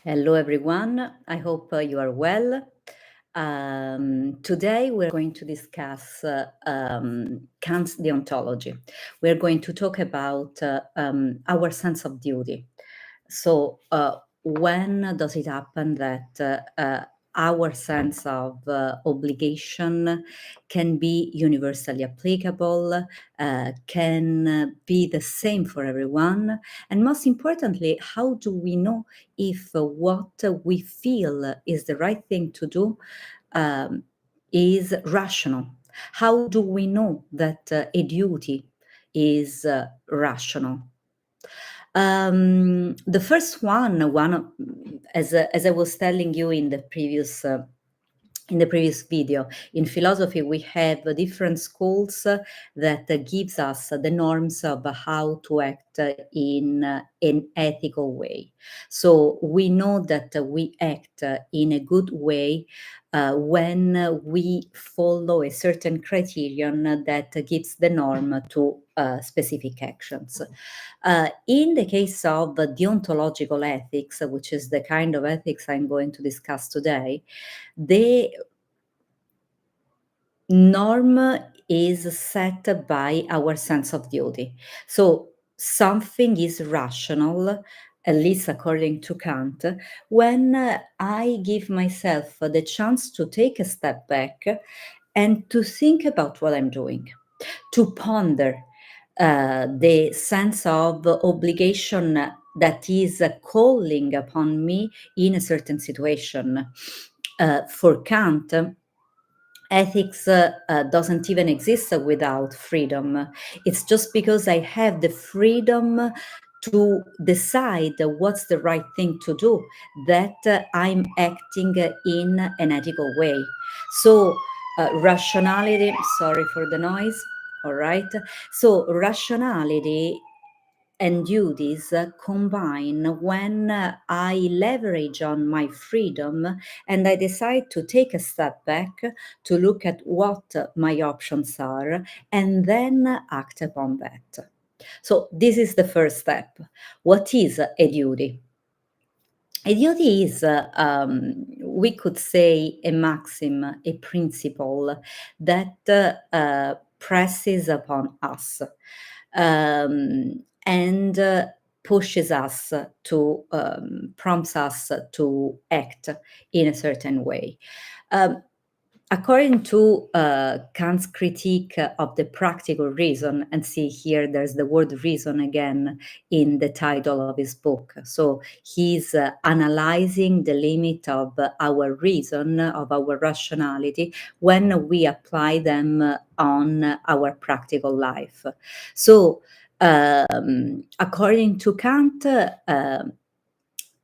Hello, everyone. I hope you are well. Today, we're going to discuss Kant's deontology. We're going to talk about our sense of duty. So, when does it happen that our sense of obligation can be universally applicable, can be the same for everyone? And most importantly, how do we know if what we feel is the right thing to do um, is rational? How do we know that a duty is rational? The first one of, as I was telling you in the previous video, in philosophy we have different schools that gives us the norms of how to act in an ethical way. So we know that we act in a good way when we follow a certain criterion that gives the norm to specific actions. In the case of deontological ethics, which is the kind of ethics I'm going to discuss today, the norm is set by our sense of duty. So something is rational, at least according to Kant, when I give myself the chance to take a step back and to think about what I'm doing, to ponder the sense of obligation that is calling upon me in a certain situation. For Kant, ethics doesn't even exist without freedom. It's just because I have the freedom to decide what's the right thing to do that I'm acting in an ethical way. So, rationality, sorry for the noise, all right. So, rationality and duties combine when I leverage on my freedom and I decide to take a step back to look at what my options are and then act upon that. So, this is the first step. What is a duty? A duty is, we could say, a maxim, a principle that presses upon us and pushes us to, prompts us to act in a certain way. Um, According to Kant's critique of the practical reason, and see here there's the word reason again in the title of his book. So he's analyzing the limit of our reason, of our rationality, when we apply them on our practical life. So, according to Kant,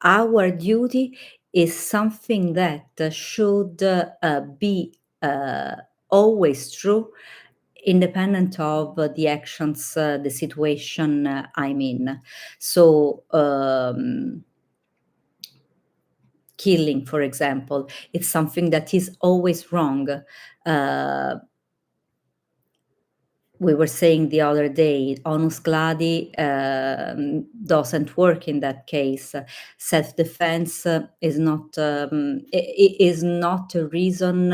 our duty is something that should be always true, independent of the actions, the situation I'm in. So, killing, for example, it's something that is always wrong. Uh, we were saying the other day, onus gladi doesn't work in that case. Self-defense is not a reason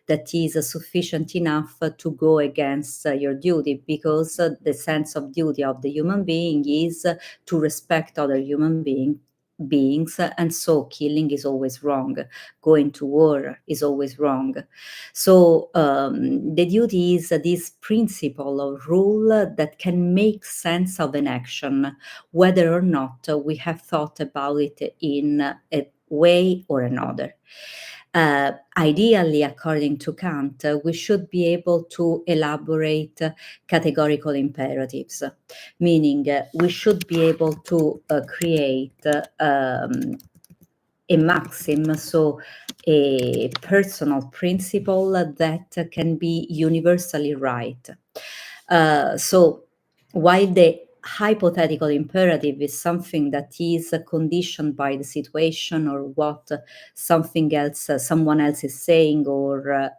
that is sufficient enough to go against your duty, because the sense of duty of the human being is to respect other human beings, and so killing is always wrong. Going to war is always wrong. So the duty is this principle or rule that can make sense of an action, whether or not we have thought about it in a way or another. Ideally, according to Kant, we should be able to elaborate categorical imperatives, meaning we should be able to create a maxim, so a personal principle that can be universally right. So while the hypothetical imperative is something that is conditioned by the situation or what someone else is saying, or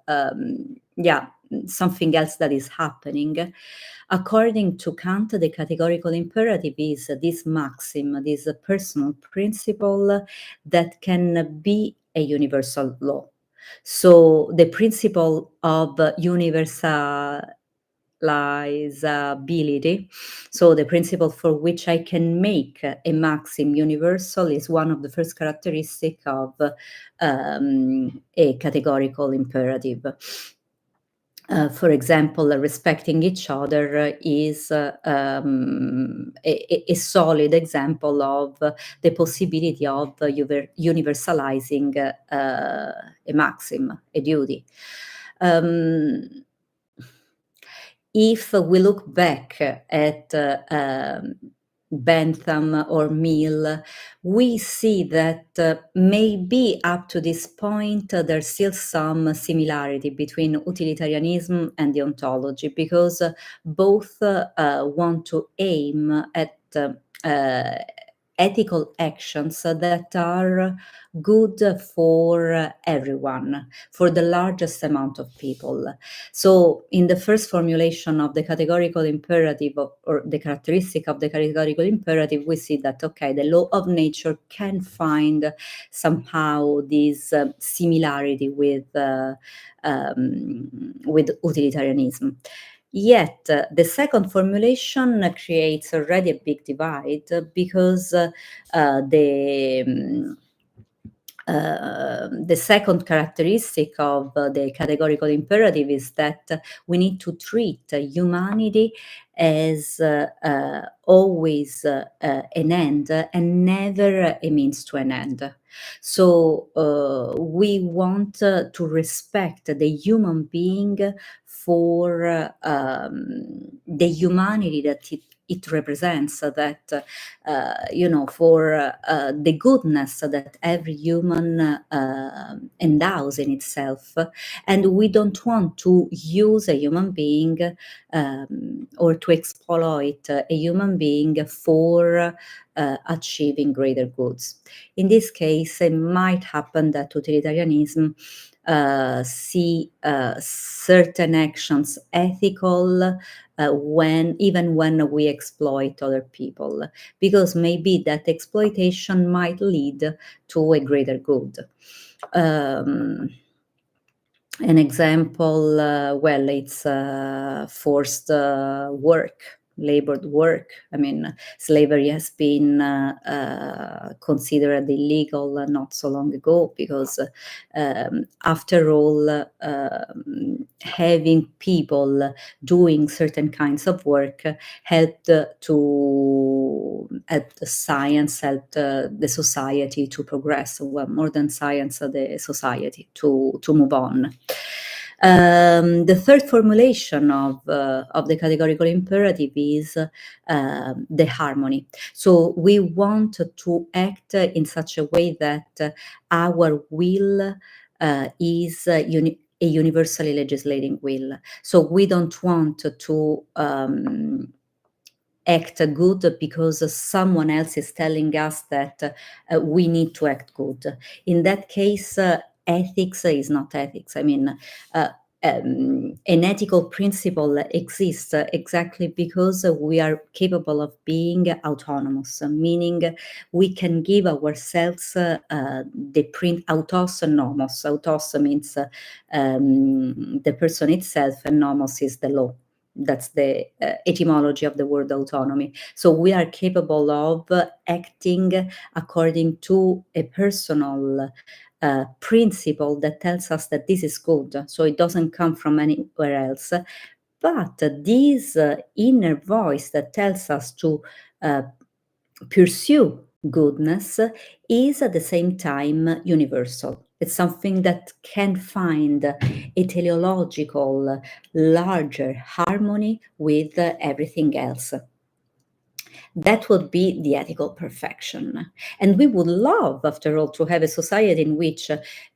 something else that is happening. According to Kant, the categorical imperative is this maxim, this personal principle that can be a universal law. So the principle of universalizability, so the principle for which I can make a maxim universal, is one of the first characteristic of a categorical imperative. For example, respecting each other is a solid example of the possibility of universalizing a maxim, a duty. If we look back at Bentham or Mill, we see that maybe up to this point there's still some similarity between utilitarianism and deontology, because both want to aim at ethical actions that are good for everyone, for the largest amount of people. So in the first formulation of the categorical imperative, or the characteristic of the categorical imperative, we see that, okay, the law of nature can find somehow this similarity with utilitarianism. Yet the second formulation creates already a big divide, because the second characteristic of the categorical imperative is that we need to treat humanity as always an end and never a means to an end. So we want to respect the human being for the humanity that it represents, that for the goodness that every human endows in itself. And we don't want to use a human being or to exploit a human being for achieving greater goods. In this case, it might happen that utilitarianism see certain actions ethical even when we exploit other people, because maybe that exploitation might lead to a greater good. An example, well, it's forced work, labored work. I mean, slavery has been considered illegal not so long ago, because after all, having people doing certain kinds of work helped the science, helped the society to progress. Well, more than science, the society to move on. The third formulation of the categorical imperative is the harmony. So we want to act in such a way that our will is a universally legislating will. So we don't want to act good because someone else is telling us that we need to act good. In that case, ethics is not ethics. I mean, an ethical principle exists exactly because we are capable of being autonomous, meaning we can give ourselves the print autos and nomos. Autos means the person itself, and nomos is the law. That's the etymology of the word autonomy. So we are capable of acting according to a personal principle that tells us that this is good. So it doesn't come from anywhere else. But this inner voice that tells us to pursue goodness is at the same time universal. It's something that can find a teleological, larger harmony with everything else. That would be the ethical perfection. And we would love, after all, to have a society in which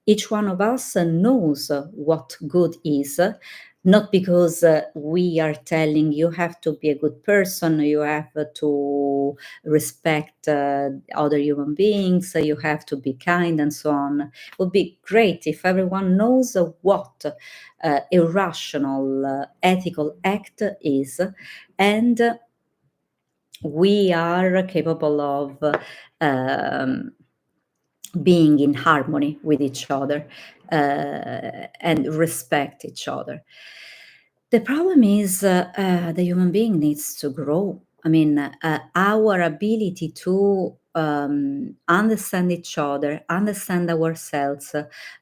each one of us knows what good is, not because we are telling you have to be a good person, you have to respect other human beings, you have to be kind, and so on. It would be great if everyone knows what a rational ethical act is, and we are capable of um, being in harmony with each other and respect each other. The problem is the human being needs to grow. I mean, our ability to understand each other, understand ourselves,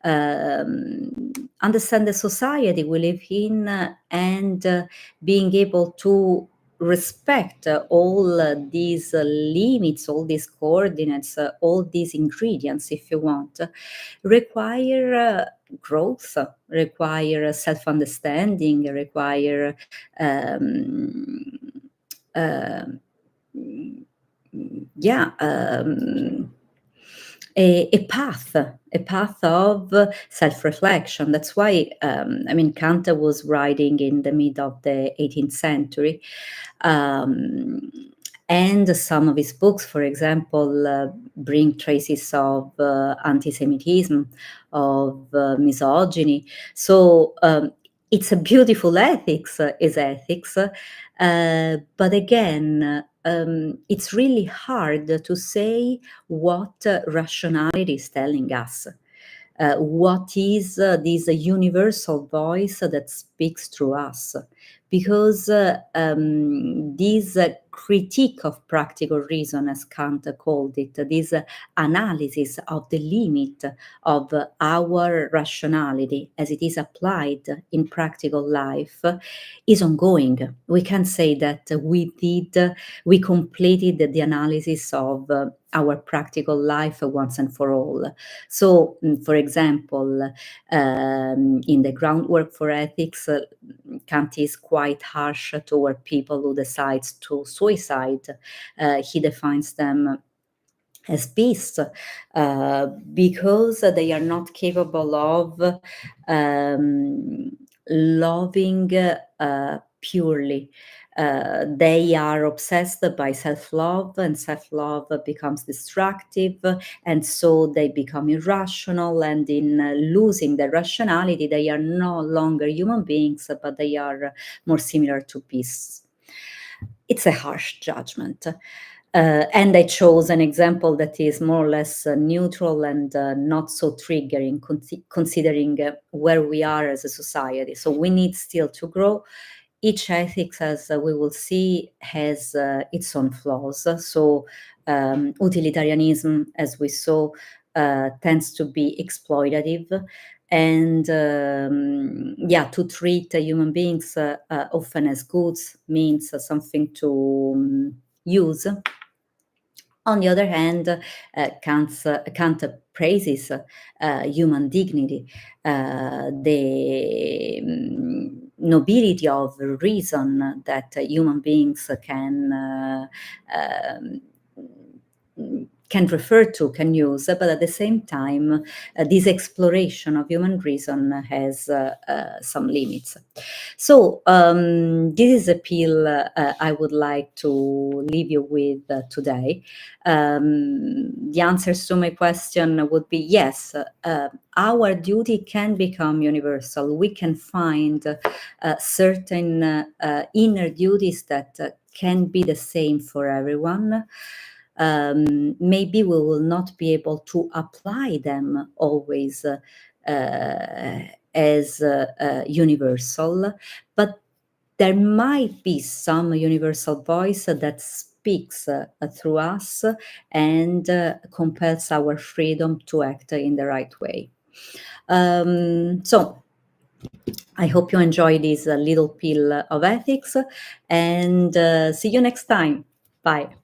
understand the society we live in, and being able to respect all these limits, all these coordinates, all these ingredients, if you want, require growth, require self-understanding, require um, uh, yeah, a path of self-reflection. That's why, I mean, Kant was writing in the mid of the 18th century, um, and some of his books, for example, bring traces of anti-Semitism, of misogyny. So it's a beautiful ethics, is ethics, but again, it's really hard to say what rationality is telling us. What is this universal voice that speaks through us? Because this critique of practical reason, as Kant called it, this analysis of the limit of our rationality as it is applied in practical life, is ongoing. We can say that we completed the analysis of our practical life once and for all. So, for example, in the groundwork for ethics, Kant is quite harsh toward people who decide to suicide. He defines them as beasts because they are not capable of loving purely. They are obsessed by self-love, and self-love becomes destructive, and so they become irrational, and in losing their rationality they are no longer human beings, but they are more similar to beasts. It's a harsh judgment. And I chose an example that is more or less neutral and not so triggering, considering where we are as a society. So we need still to grow. Each ethics, as we will see, has its own flaws. So utilitarianism, as we saw, tends to be exploitative. And yeah, to treat human beings often as goods means something to use. On the other hand, Kant praises human dignity, the nobility of reason that human beings um, can refer to, can use, but at the same time, this exploration of human reason has some limits. So this is a pill I would like to leave you with today. The answers to my question would be yes. Our duty can become universal. We can find certain inner duties that can be the same for everyone. Maybe we will not be able to apply them always as universal, but there might be some universal voice that speaks through us and compels our freedom to act in the right way. So I hope you enjoy this little pill of ethics, and see you next time. Bye.